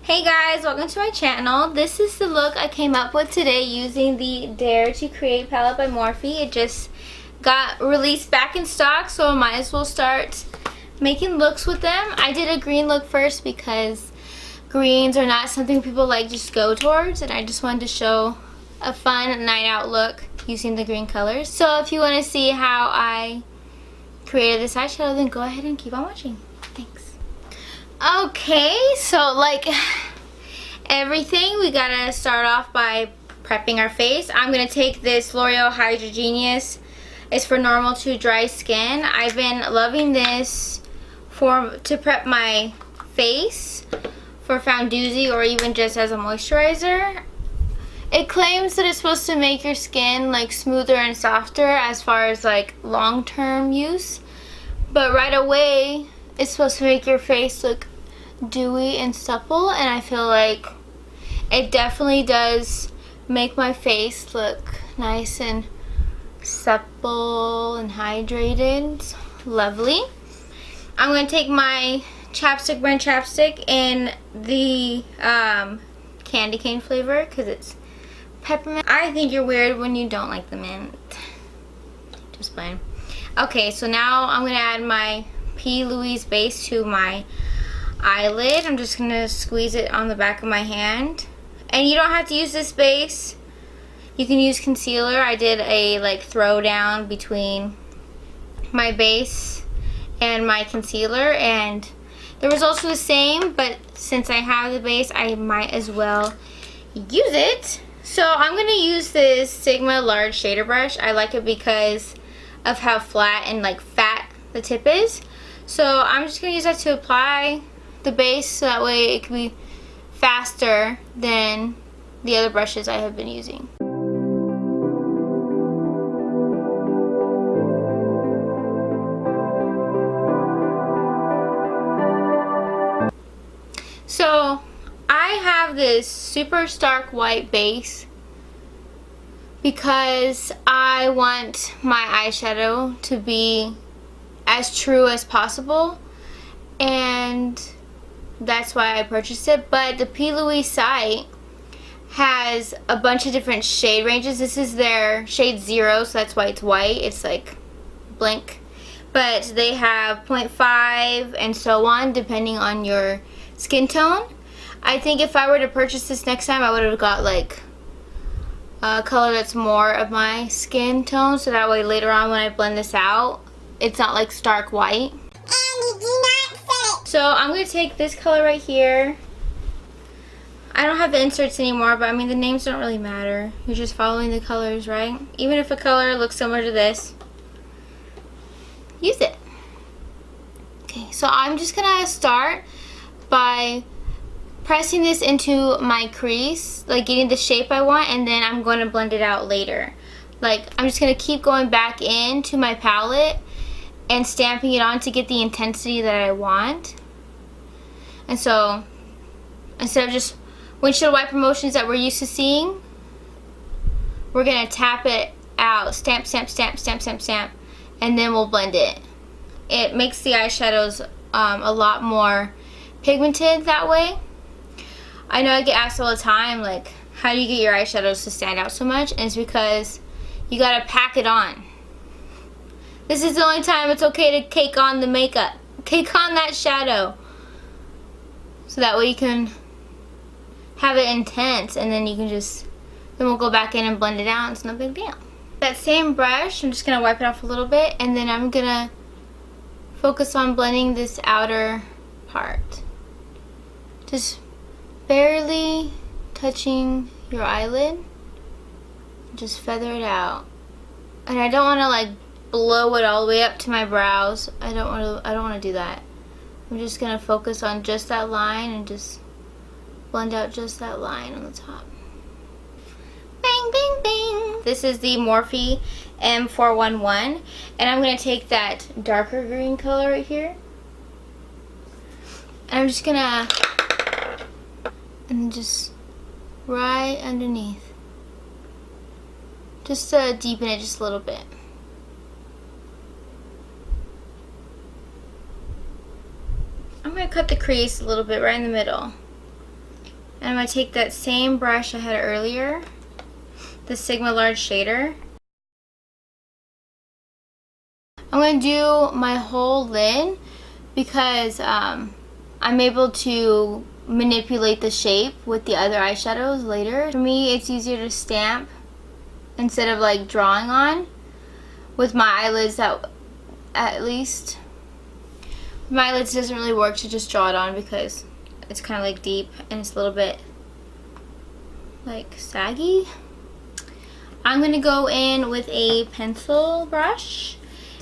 Hey guys, welcome to my channel. This is the look I came up with today using the Dare to Create palette by Morphe. It just got released back in stock, so I might as well start making looks with them. I did a green look first because greens are not something people like just go towards, and I just wanted to show a fun night out look using the green colors. So if you want to see how I created this eyeshadow, then go ahead and keep on watching. Thanks. Okay, so like everything, we gotta start off by prepping our face. I'm gonna take this L'Oreal Hydra Genius. It's for normal to dry skin. I've been loving this to prep my face for Foundoozy or even just as a moisturizer. It claims that it's supposed to make your skin like smoother and softer as far as like long-term use, but right away it's supposed to make your face look dewy and supple, and I feel like it definitely does make my face look nice and supple and hydrated. It's lovely. I'm going to take my chapstick brand chapstick in the candy cane flavor because it's peppermint. I think you're weird when you don't like the mint. Just plain. Okay, so now I'm going to add my Louise base to my eyelid. I'm just going to squeeze it on the back of my hand. And you don't have to use this base. You can use concealer. I did a like throw down between my base and my concealer, and the results are the same, but since I have the base, I might as well use it. So I'm going to use this Sigma large shader brush. I like it because of how flat and like fat the tip is. So I'm just going to use that to apply the base so that way it can be faster than the other brushes I have been using. So I have this super stark white base because I want my eyeshadow to be as true as possible, and that's why I purchased it. But the P. Louise site has a bunch of different shade ranges. This is their shade 0, so that's why it's white. It's like blank. But they have 0.5 and so on depending on your skin tone. I think if I were to purchase this next time, I would have got like a color that's more of my skin tone, so that way later on when I blend this out, it's not like stark white. So I'm going to take this color right here. I don't have the inserts anymore, but I mean the names don't really matter. You're just following the colors, right? Even if a color looks similar to this, use it. Okay, so I'm just going to start by pressing this into my crease, like getting the shape I want, and then I'm going to blend it out later. Like I'm just going to keep going back into my palette and stamping it on to get the intensity that I want. And so instead of just windshield wiper motions that we're used to seeing, we're going to tap it out, stamp, stamp, stamp, stamp, stamp, stamp, and then we'll blend it. It makes the eyeshadows a lot more pigmented that way. I know I get asked all the time, like, how do you get your eyeshadows to stand out so much? And it's because you gotta pack it on. This is the only time it's okay to cake on the makeup. Cake on that shadow. So that way you can have it intense, and then you can just, then we'll go back in and blend it out. It's no big deal. That same brush, I'm just gonna wipe it off a little bit, and then I'm gonna focus on blending this outer part. Just barely touching your eyelid. Just feather it out. And I don't want to like blow it all the way up to my brows. I don't want to do that. I'm just going to focus on just that line and just blend out just that line on the top. Bang, bang, bang. This is the Morphe M411, and I'm going to take that darker green color right here. And I'm just going to, and just right underneath. Just to deepen it just a little bit. I'm going to cut the crease a little bit right in the middle. And I'm going to take that same brush I had earlier, the Sigma Large Shader. I'm going to do my whole lid because I'm able to manipulate the shape with the other eyeshadows later. For me, it's easier to stamp instead of like drawing on with my eyelids. That at least my eyelids doesn't really work to just draw it on because it's kind of like deep and it's a little bit like saggy. I'm going to go in with a pencil brush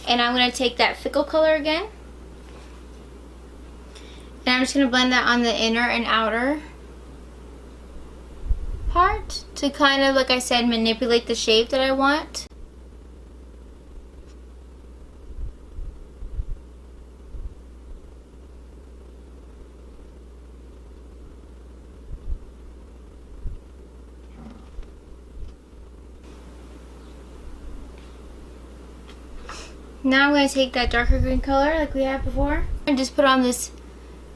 and I'm going to take that Fickle color again. And I'm just going to blend that on the inner and outer part to kind of, like I said, manipulate the shape that I want. Now I'm going to take that darker green color like we had before and just put on this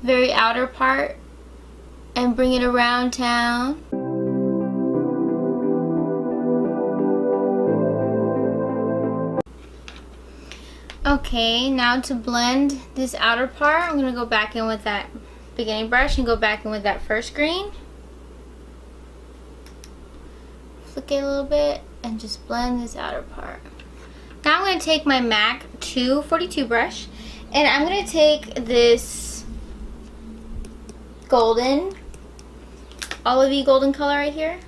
very outer part and bring it around town. Okay, now to blend this outer part, I'm going to go back in with that beginning brush and go back in with that first green. Flick it a little bit and just blend this outer part. Now I'm going to take my MAC 242 brush and I'm going to take this golden, olivey golden color right here,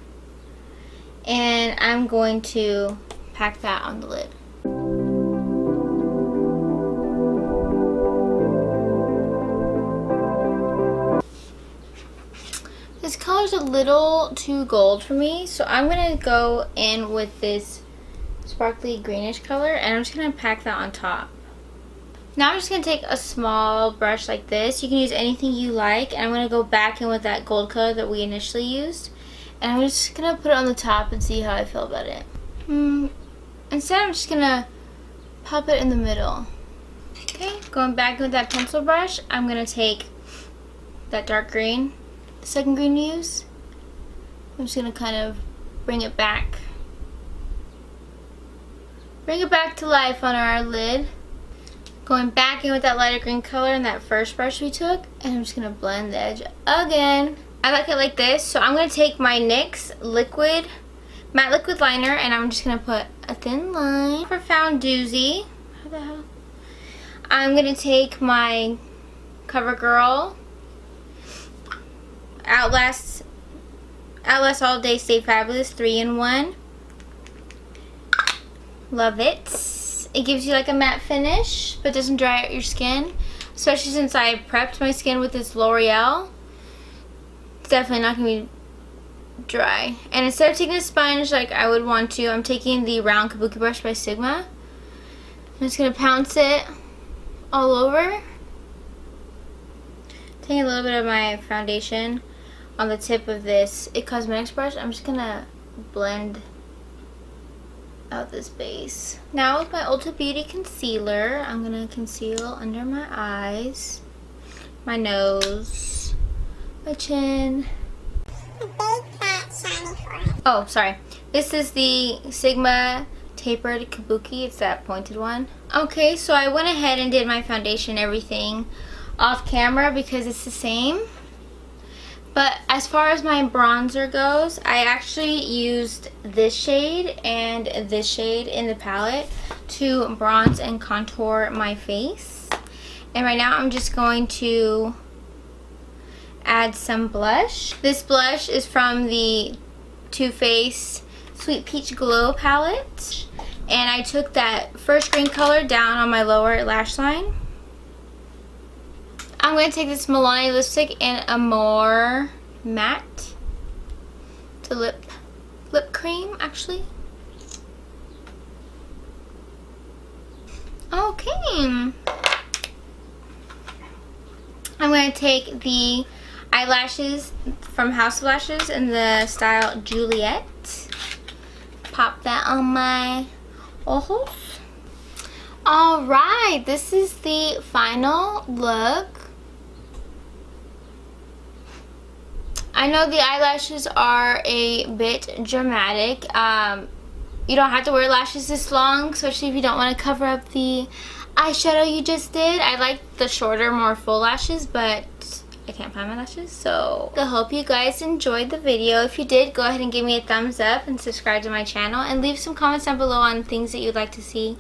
and I'm going to pack that on the lid. This color's a little too gold for me, so I'm going to go in with this sparkly greenish color and I'm just going to pack that on top. Now I'm just going to take a small brush like this. You can use anything you like, and I'm going to go back in with that gold color that we initially used, and I'm just going to put it on the top and see how I feel about it. Instead I'm just going to pop it in the middle. Okay, going back with that pencil brush, I'm going to take that dark green, the second green to use. I'm just going to kind of bring it back to life on our lid. Going back in with that lighter green color and that first brush we took, and I'm just going to blend the edge again. I like it like this, so I'm going to take my NYX matte liquid liner and I'm just going to put a thin line for Foundoozy. How the hell? I'm going to take my Covergirl Outlast All Day Stay Fabulous 3-in-1. Love it. It gives you like a matte finish, but doesn't dry out your skin. Especially since I prepped my skin with this L'Oreal. It's definitely not going to be dry. And instead of taking a sponge like I would want to, I'm taking the round kabuki brush by Sigma. I'm just going to pounce it all over. Taking a little bit of my foundation on the tip of this IT Cosmetics brush. I'm just going to blend out this base. Now with my Ulta Beauty concealer, I'm going to conceal under my eyes, my nose, my chin. Oh, sorry. This is the Sigma Tapered Kabuki. It's that pointed one. Okay, so I went ahead and did my foundation and everything off camera because it's the same. But as far as my bronzer goes, I actually used this shade and this shade in the palette to bronze and contour my face. And right now I'm just going to add some blush. This blush is from the Too Faced Sweet Peach Glow palette. And I took that first green color down on my lower lash line. I'm going to take this Milani lipstick in a more matte to lip cream, actually. Okay. I'm going to take the eyelashes from House of Lashes in the style Juliette. Pop that on my ojos. Alright, this is the final look. I know the eyelashes are a bit dramatic. You don't have to wear lashes this long, especially if you don't want to cover up the eyeshadow you just did. I like the shorter, more full lashes, but I can't find my lashes. So I hope you guys enjoyed the video. If you did, go ahead and give me a thumbs up and subscribe to my channel, and leave some comments down below on things that you'd like to see.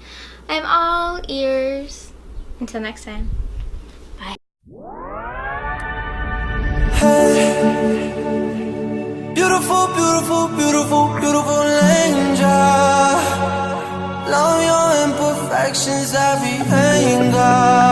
I'm all ears. Until next time. Bye. Hey, beautiful, beautiful, beautiful, beautiful angel. Love your imperfections, every anger.